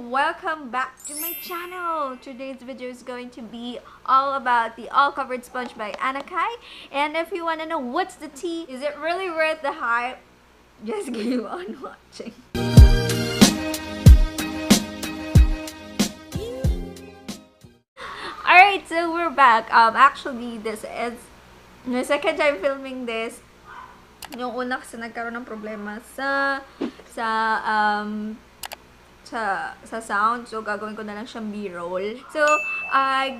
welcome back to my channel. Today's video is going to be all about the All Covered Sponge by Anakai. And if you want to know what's the tea, is it really worth the hype? Just keep on watching. Alright, so we're back. Actually, this is my second time filming this. Yung una kasi nagkaroon ng problema sa sound. So, gagawin ko na lang siyang B-roll. So, I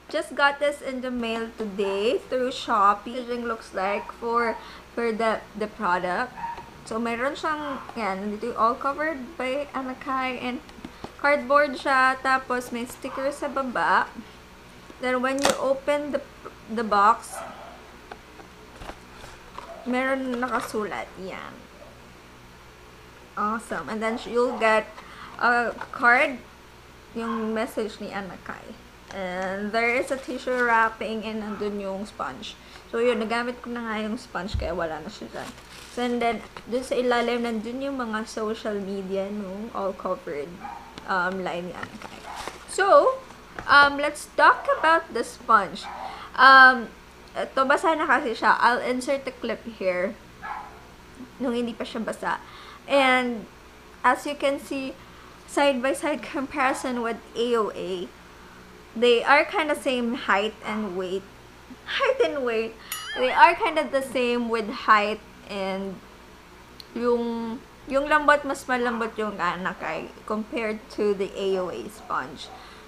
just got this in the mail today through Shopee. Packaging looks like for the product. So, meron siyang, yan, nandito yung All Covered by Anakai, and cardboard siya, tapos may sticker sa baba. Then, when you open the box, meron nakasulat, yan. Awesome. And then, you'll get a card, yung message ni Anakai. And there is a tissue wrapping, and nandun yung sponge. So, yun, nagamit ko na nga yung sponge, kaya wala na siya dyan. So, and then, dun sa ilalim, nandun yung mga social media, no? All covered line ni Anakai. So, let's talk about the sponge. Ito, basa na kasi siya. I'll insert the clip here nung hindi pa siya basa. And, as you can see, side-by-side comparison with AOA, they are kind of same height and weight. They are kind of the same with height, and yung lambot, mas malambot yung Anakai compared to the AOA sponge.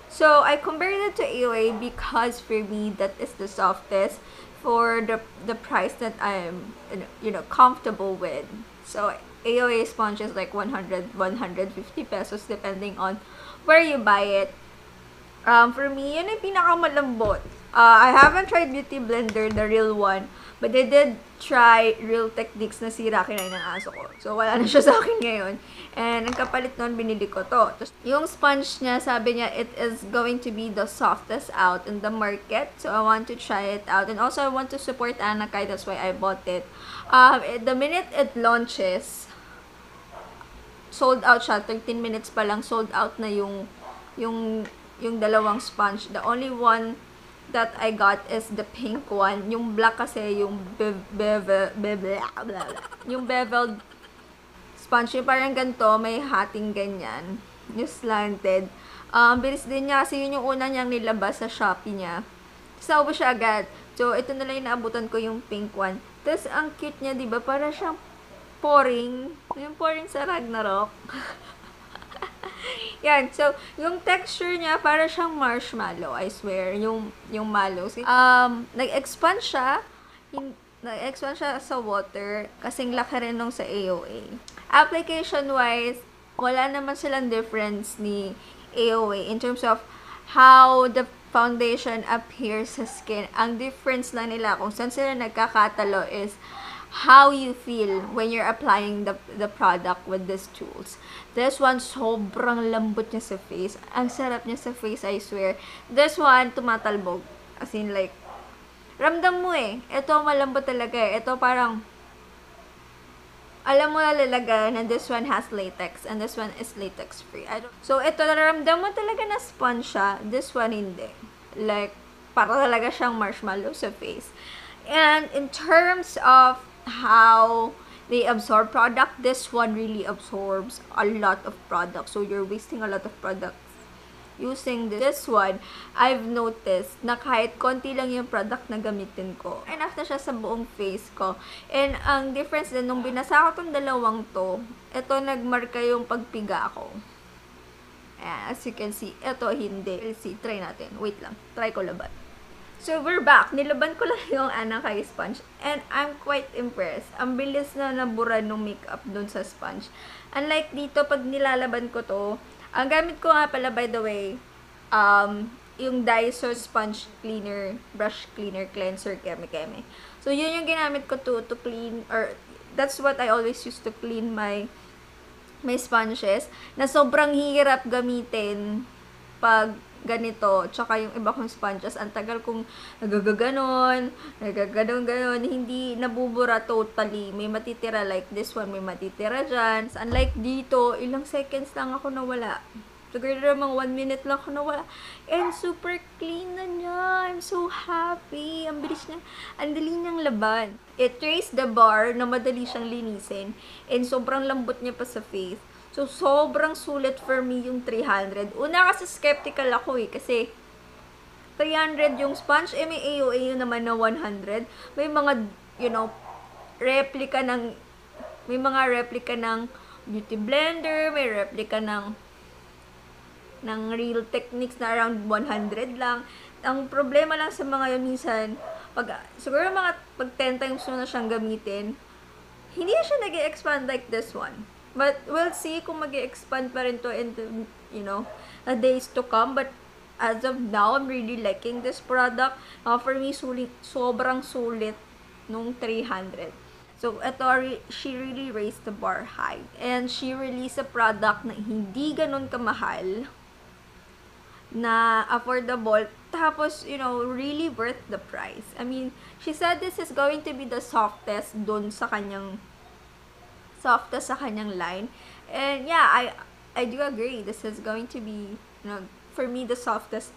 So, I compared it to AOA because for me, that is the softest for the price that I'm, comfortable with. So, AOA sponge is like 100, 150 pesos depending on where you buy it. For me, yun yung pinakamalambot. I haven't tried Beauty Blender, the real one, but I did try Real Techniques na sira kinay ng aso ko. So, wala na siya sa akin ngayon. And, ang kapalit nun, binili ko to. Tapos, yung sponge niya, sabi niya, it is going to be the softest out in the market. So, I want to try it out. And also, I want to support Anakai. That's why I bought it. The minute it launches, sold out siya. 13 minutes pa lang, sold out na yung dalawang sponge. The only one that I got is the pink one. Yung black kasi, yung yung beveled sponge. Yung parang ganito, may hating ganyan. Yung slanted. Bilis din niya kasi yun yung una niyang nilabas sa Shopee niya. Saubo siya agad. So, ito na lang yung naabutan ko, yung pink one. Tapos, ang cute niya, diba? Para siyang pouring. Yung pouring sa Ragnarok. Yan. So, yung texture niya, para siyang marshmallow. I swear. Yung mallows. Nag-expand siya. Nag-expand siya sa water. Kasing laki rin nung sa AOA. Application-wise, wala naman silang difference ni AOA in terms of how the foundation appears sa skin. Ang difference lang nila kung saan sila nagkakatalo is how you feel when you're applying the product with these tools. This one, sobrang lambot niya sa face. Ang sarap niya sa face, I swear. This one, tumatalbog. As in, like, ramdam mo eh. Ito, malambot talaga eh. Ito parang, alam mo talaga na this one has latex and this one is latex free. So, ito, ramdam mo talaga na sponge siya. This one, hindi. Like, para talaga siyang marshmallow sa face. And in terms of how they absorb product, this one really absorbs a lot of product. So, you're wasting a lot of product using this one. I've noticed na kahit konti lang yung product na gamitin ko, enough na siya sa buong face ko. And ang difference din, nung binasa ko tong dalawang to, ito nagmarka yung pagpiga ko. As you can see, ito hindi. Let's see, try natin. Wait lang, try ko laban. So, we're back. Nilaban ko lang yung Anakai sponge. And I'm quite impressed. Ang bilis na nabura nung makeup dun sa sponge. Unlike dito, pag nilalaban ko to, ang gamit ko nga pala, by the way, yung Daiso sponge cleaner, brush cleaner, cleanser, keme-keme. So, yun yung ginamit ko to clean, or that's what I always use to clean my sponges, na sobrang hirap gamitin pag ganito, tsaka yung iba kong sponges, ang tagal kong nagagaganon, hindi nabubura totally. May matitira like this one, may matitira dyan. So, unlike dito, ilang seconds lang ako nawala. Siguro namang 1 minute lang ako nawala. And super clean na niya. I'm so happy. Ang bilis niya. Ang dali niyang laban. It raised the bar na madali siyang linisin. And sobrang lambot niya pa sa face. So, sobrang sulit for me yung 300. Una kasi skeptical ako kasi 300 yung sponge, may AOA naman na 100. May mga, replica ng, beauty blender, may replica ng Real Techniques na around 100 lang. Ang problema lang sa mga yun minsan, siguro pag 10 times mo na siyang gamitin, hindi na siya nag-expand like this one. But we'll see kung mag-expand pa rin to in the days to come. But as of now, I'm really liking this product. For me, sobrang sulit nung 300. So, she really raised the bar high. And she released a product na hindi ganun kamahal, na affordable, tapos, really worth the price. I mean, she said this is going to be the softest sa kanyang line. And yeah, I do agree. This is going to be, for me, the softest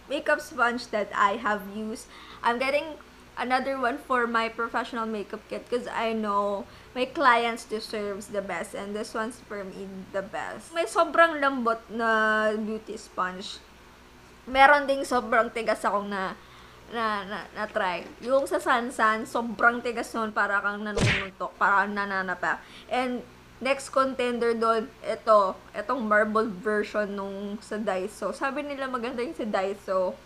makeup sponge that I have used. I'm getting another one for my professional makeup kit because I know my clients deserves the best, and this one's for me the best. May sobrang lambot na beauty sponge. Meron ding sobrang tigas akong na try. Yung sa Sansan, sobrang tigas nun, para kang nanununtok, para kang nananapa. And next contender doon, itong marble version nung sa Daiso. Sabi nila maganda yung sa Daiso.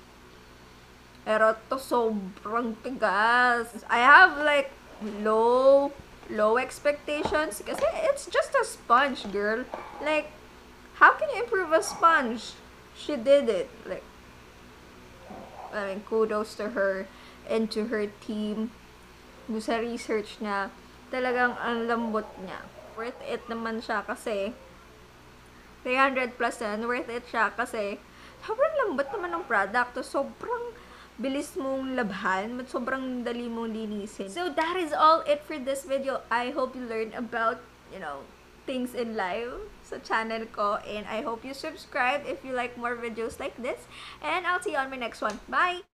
Pero to sobrang tigas. I have like low expectations kasi it's just a sponge, girl. Like, how can you improve a sponge? She did it. Like, I mean, kudos to her and to her team. Sa research niya, talagang ang lambot niya. Worth it naman siya kasi 300 plus and worth it siya kasi sobrang lambot naman ng product. Sobrang bilis mong labhan, sobrang dali mong linisin. So that is all it for this video. I hope you learned about, things in life sa channel ko, and I hope you subscribe if you like more videos like this, and I'll see you on my next one. Bye!